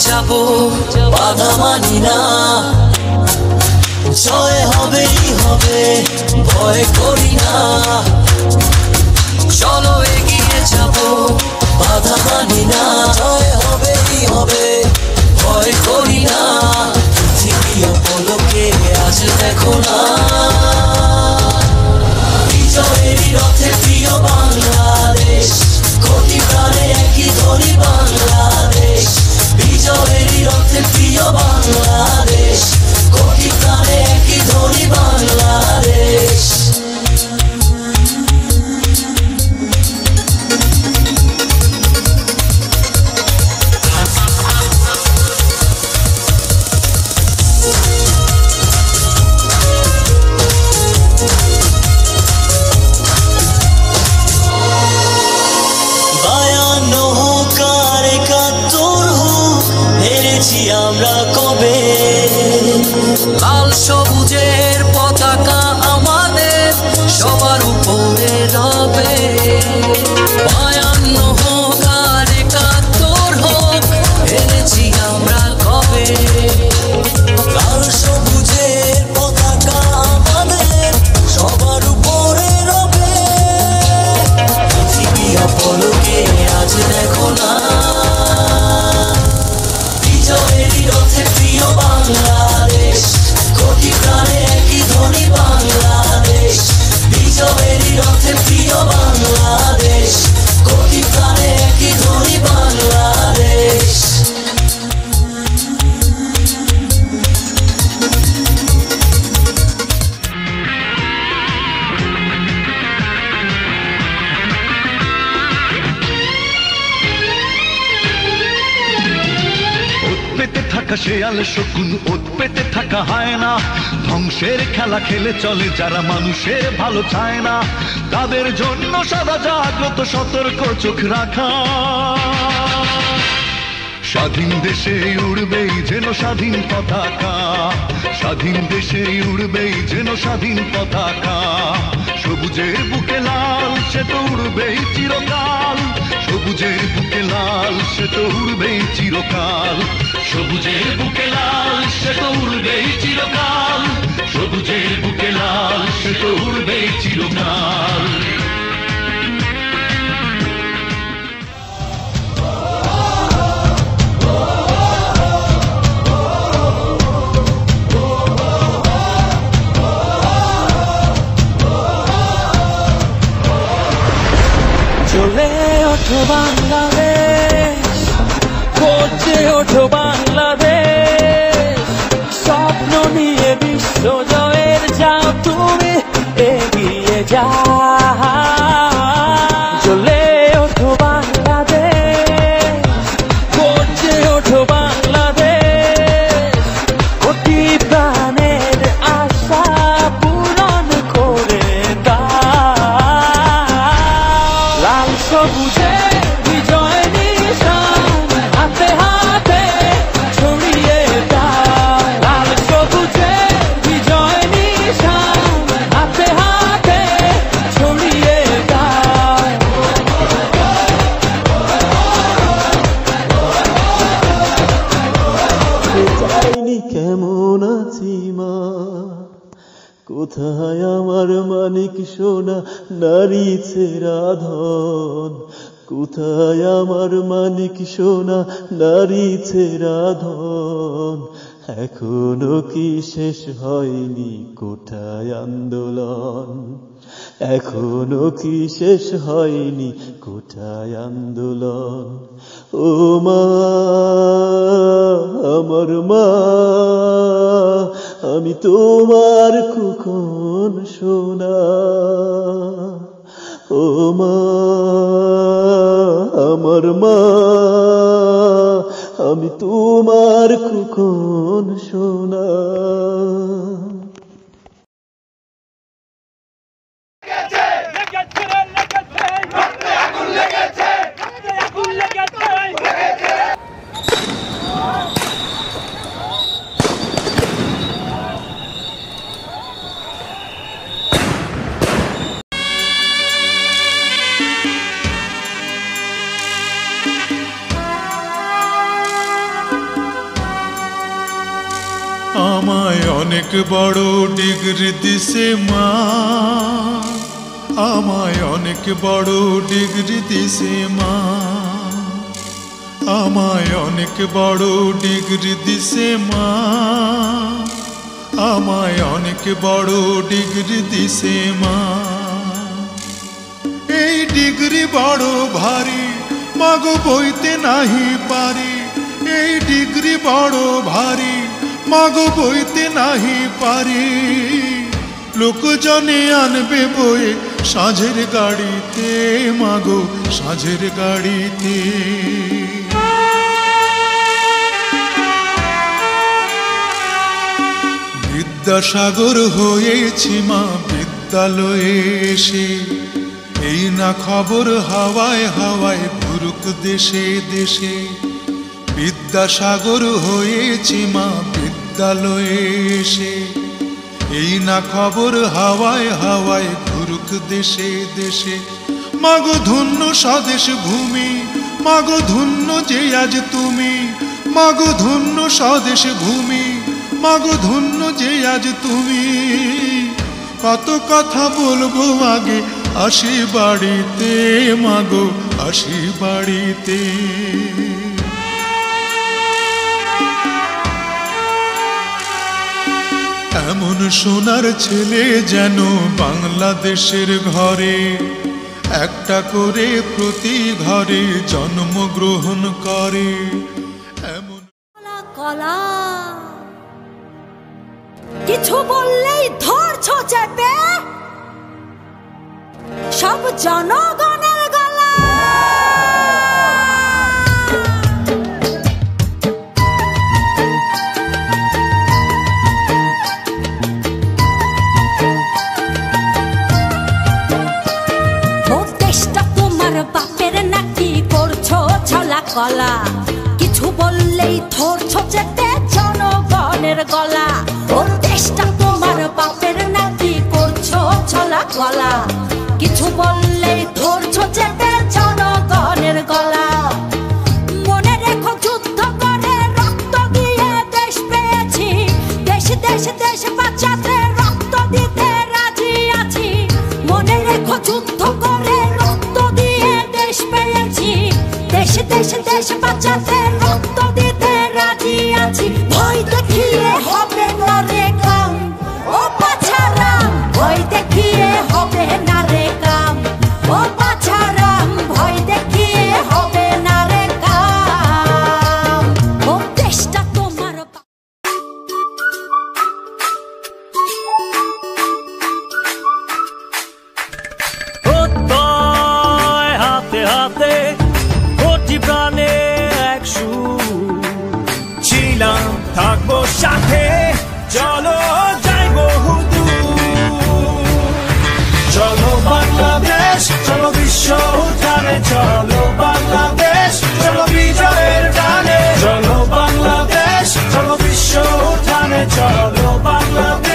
যাব বাধা মানি না জয় হবেই হবে ভয় করি না চলো এগিয়ে যাব বাধা মানি না জয় হবেই হবে ভয় করি না পৃথিবী পলকে আজ দেখো না বিজয়েরই রথে প্রিয় বাংলাদেশ কোটি প্রাণে একই ধ্বনি বাংলাদেশ বিজয়েরই রথে প্রিয় বাংলাদেশ কোটি প্রাণে একই ধ্বনি বাংলাদেশ আমরা কবে লাল সবুজের পতাকা আমাদের সবার উপরে রবে 52 হোক আর 71 হোক এনেছি আমরা কবে লাল সবুজের পতাকা আমাদের সবার উপরে রবে পৃথিবী পলকে আজ দেখো না বিজয়েরই রথে প্রিয় বাংলাদেশ কোটি প্রাণে একই ধ্বনি বাংলাদেশ বিজয়েরই রথে প্রিয় বাংলাদেশ কোটি প্রাণে একই ধ্বনি বাংলাদেশ শেয়াল শকুন ওত পেতে থাকা হয় না ধ্বংসের খেলা খেলে চলে যারা মানুষের ভালো চায় না তাদের জন্য সদা জাগ্রত সতর্ক চোখ রাখা স্বাধীন দেশে উড়বেই যেন স্বাধীন পতাকা স্বাধীন দেশে উড়বেই যেন স্বাধীন পতাকা সবুজের বুকে লাল সে তো উড়বেই চিরকাল সবুজের বুকে লাল সে তো উড়বেই চিরকাল সবুজের বুকে লাল সে তো উড়বেই চিরকাল সবুজের বুকে লাল সে তো উড়বেই চিরকাল চলে ওঠো বাংলাদেশ করছে ওঠো বাংলাদেশ স্বপ্ন নিয়ে বিশ্ব জয়ের যাও তুমি এগিয়ে যাও চলে ওঠো বাংলাদেশ করছে ওঠো বাংলাদেশ কোটি প্রাণের আশা পূরণ করে দাও সবুজে বিজয় নিশান হাতে হাতে ছড়িয়ে দাও লাল সবুজে বিজয় নিশান হাতে হাতে ছড়িয়ে দাও চাইনি কেমন আছি মা কোথায় আমার মানিক সোনা নারী ছেড়া ধন কোথায় আমার মানিক সোনা নারী ছেড়া ধন এখনো কি শেষ হয়নি কোথায় আন্দোলন এখনো কি শেষ হয়নি কোথায় আন্দোলন ও মা আমার মা আমি তোমার কুখন সোনা ও মা আমার মা আমি তোমার কুখন সোনা অনেক বড় ডিগ্রি দিছে মা, আমায় অনেক বড় ডিগ্রি দিছে মা, আমায় অনেক বড় ডিগ্রি দিছে মা, আমায় অনেক বড় ডিগ্রি দিছে মা। এই ডিগ্রি বড় ভারী মাগো বইতে নাহি পারি, এই ডিগ্রি বড় ভারী মাগো বইতে নাহি পারি। লোকজনে আনবে বয়ে সাঁঝের গাড়িতে মাগো সাঁঝের গাড়িতে। বিদ্যাসাগর হয়েছি মা বিদ্যালয়ে এসে, এই না খবর হাওয়ায় হাওয়ায় ঘুরুক দেশে দেশে। বিদ্যাসাগর হয়েছি মা বিদ্যালয়ে এসে, এই না খবর হাওয়ায় হাওয়ায় ঘুরুক দেশে দেশে। মাগো ধন্য স্বদেশ ভূমি, মাগো ধন্য যে আজ তুমি, মাগো ধন্য স্বদেশ ভূমি, মাগো ধন্য যে আজ তুমি। কত কথা বলবো আগে আসি বাড়িতে মাগো আসি বাড়িতে। এমন সোনার ছেলে যেন বাংলাদেশের ঘরে, একটা করে প্রতি ঘরে জন্মগ্রহণ করে। এমন কলা কিছু বললেই ধরছো চেপে, সব জনগণের গলা। ও দেশটা তোমার বাপের নাকি করছো ছলা কলা, কিছু বললেই ধরছো চেপে জনগণের গলা। ও দেশটা তোমার বাপের নাকি করছো ছলা গলা, কিছু বললেই ধরছো চেপে জনগণের গলা। মনে রেখো যুদ্ধ করে রক্ত দিয়ে দেশ পেয়েছি, দেশ দেশ দেশ বাঁচাতে রক্ত দিতে রাজি আছি। মনে রেখো যুদ্ধ করে রক্ত দিয়ে দেশ পেয়েছি, দেশ দেশ দেশ বাঁচাতে রক্ত দিতে রাজি আছি। ভয় দেখিয়ে হবে না রে কাম ও বাছারাম, ভয় দেখিয়ে হবে না রে কাম ও বাছারাম, ভয় দেখিয়ে হবে না রে কাম। ও দেশটা তোমার হাতে হাতে কোটি প্রাণে এক সুর ছিলাম, থাকবো সাথে, চলো যাইবো হুদূর। চলো বাংলাদেশ চলো বিশ্ব জানে, চলো বাংলাদেশ চলো বিজয়ের গানে। চলো বাংলাদেশ চলো বিশ্ব জানে, চলো বাংলাদেশ।